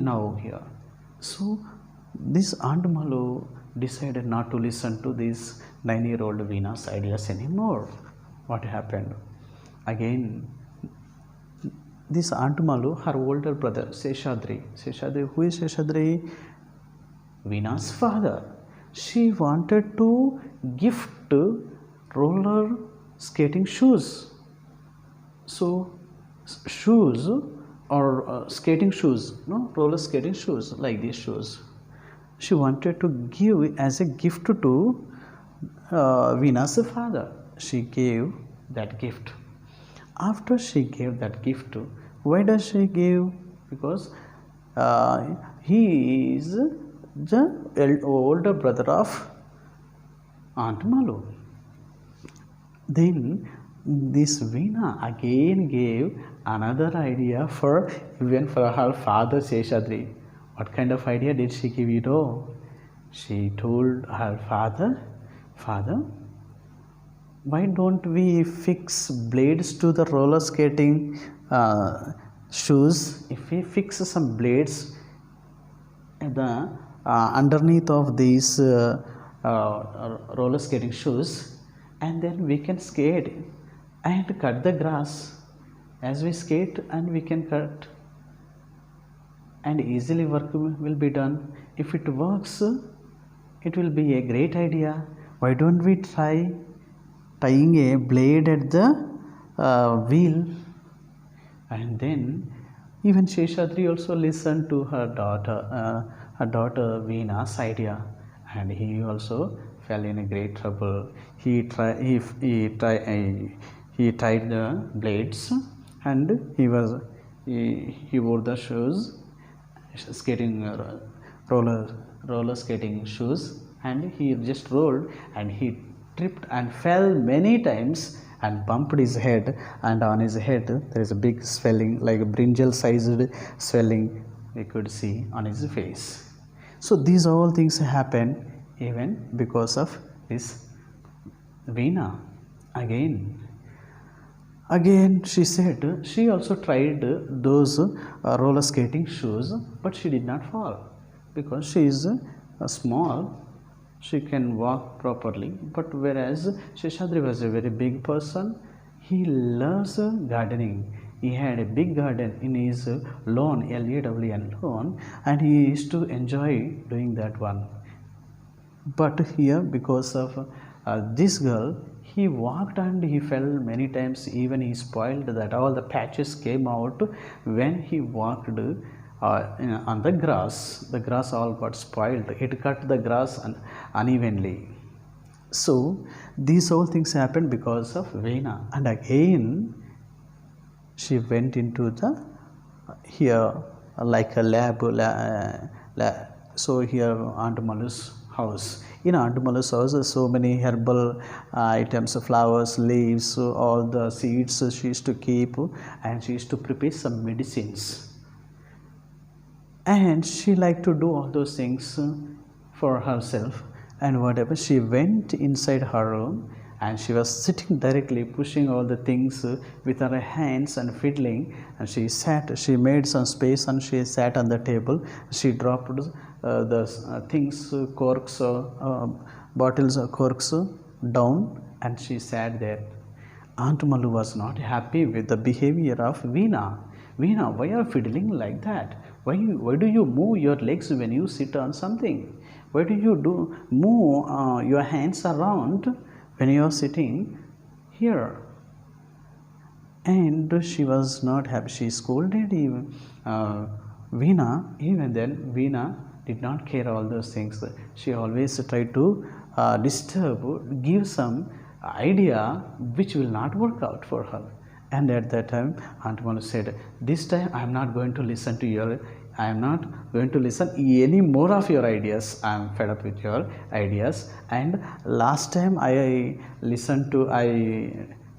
now here. So this Aunt Malu decided not to listen to this 9-year-old Veena's ideas anymore. What happened? Again, this Aunt Malu, her older brother Seshadri, who is Seshadri? Veena's father. She wanted to gift roller skating shoes. So shoes or skating shoes, no, roller skating shoes like these shoes. She wanted to give as a gift to Veena's father. She gave that gift. After she gave that gift, why does she give? Because he is the older brother of Aunt Malu. Then this Veena again gave another idea for even for her father Seshadri. What kind of idea did she give? She told her father, why don't we fix blades to the roller skating shoes? If we fix some blades at the underneath of these roller skating shoes, and then we can skate and cut the grass as we skate, and we can cut and easily work will be done. If it works, it will be a great idea. Why don't we try tying a blade at the wheel? And then even Sheshadri also listened to her daughter Veena's idea, and he also fell in a great trouble. He tied the blades, and he wore the shoes, skating roller skating shoes, and he just rolled, and he tripped and fell many times and bumped his head, and on his head there is a big swelling, like a brinjal sized swelling we could see on his face. So these all things happen even because of this Veena. Again she said she also tried those roller skating shoes, but she did not fall because she is small, she can walk properly. But whereas Sheshadri was a very big person, he loves gardening. He had a big garden in his lawn, LAWN lawn, and he used to enjoy doing that one. But here, because of this girl, he walked and he fell many times. Even he spoiled that all the patches came out when he walked on the grass. The grass all got spoiled. It cut the grass unevenly. So these all things happened because of Veena. And again she went into the here like a lab. So here Aunt Malu's house. In Aunt Malu's house, so many herbal items, flowers, leaves, all the seeds she used to keep, and she used to prepare some medicines. And she liked to do all those things for herself. And whatever, she went inside her room, and she was sitting directly, pushing all the things with her hands and fiddling. And she made some space, and she sat on the table. She dropped the things, corks, bottles, corks down, and she sat there. Aunt Malu was not happy with the behavior of Veena. Veena, why are you fiddling like that? Why do you move your legs when you sit on something? Why do you move your hands around when you are sitting here? And she was not happy. She scolded even Veena. Even then, Veena did not care all those things. She always tried to give some idea which will not work out for her. And at that time, Aunt Malu said, this time I am not going to listen any more of your ideas. I am fed up with your ideas. And last time I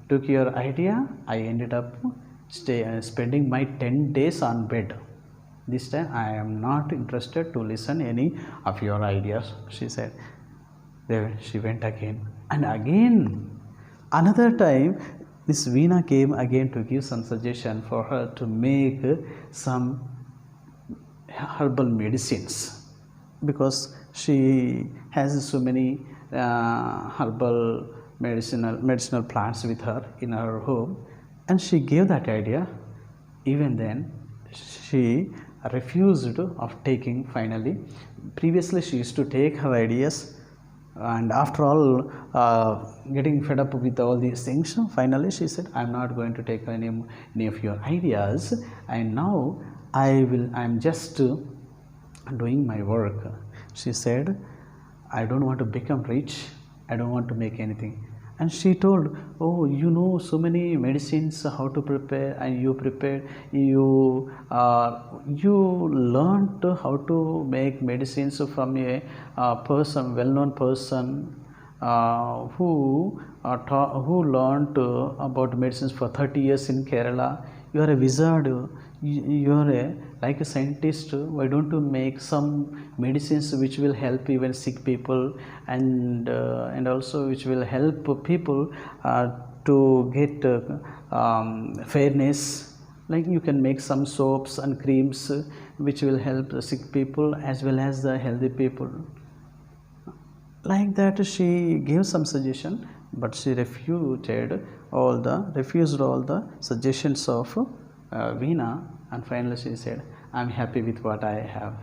took your idea, I ended up spending my 10 days on bed. This time I am not interested to listen any of your ideas, she said. There she went again. And again, another time, this Veena came again to give some suggestion for her to make some herbal medicines, because she has so many herbal medicinal plants with her in her home, and she gave that idea. Even then she refused of taking finally. Previously she used to take her ideas, and after all getting fed up with all these things, finally she said, I'm not going to take any of your ideas, and now I'm just doing my work. She said, I don't want to become rich, I don't want to make anything. And she told, oh, you know so many medicines how to prepare, and you prepared, you learned how to make medicines from a person, well-known person, who learned about medicines for 30 years in Kerala. You are a wizard, you are like a scientist. Why don't you make some medicines which will help even sick people, and also which will help people to get fairness. Like you can make some soaps and creams which will help the sick people as well as the healthy people. Like that she gave some suggestion, but she refused all the suggestions of Veena, and finally she said, I'm happy with what I have,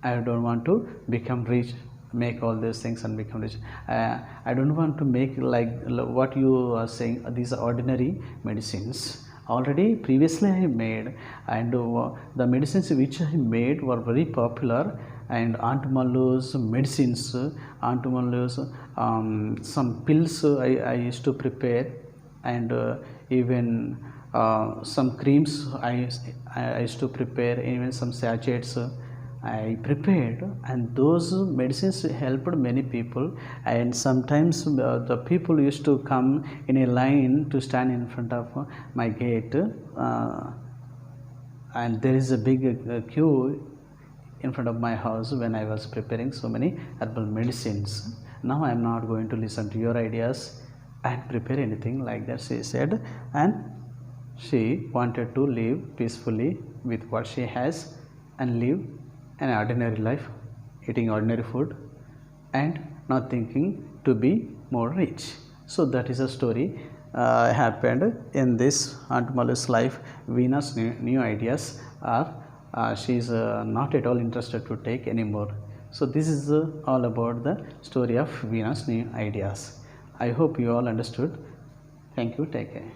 I don't want to become rich, make all these things and become rich. I don't want to make like what you are saying, these are ordinary medicines. Already previously I made, and the medicines which I made were very popular, and Aunt Mallu's medicines, Aunt Mallu's some pills I used to prepare, and even some creams I used to prepare, even some sachets I prepared, and those medicines helped many people. And sometimes the people used to come in a line to stand in front of my gate, and there is a big queue in front of my house when I was preparing so many herbal medicines. Now I am not going to listen to your ideas and prepare anything like that, she said. And she wanted to live peacefully with what she has and live an ordinary life, eating ordinary food and not thinking to be more rich. So that is a story happened in this Aunt Mallu's life. Veena's new ideas are she is not at all interested to take anymore. So this is all about the story of Veena's new ideas. I hope you all understood. Thank you. Take care.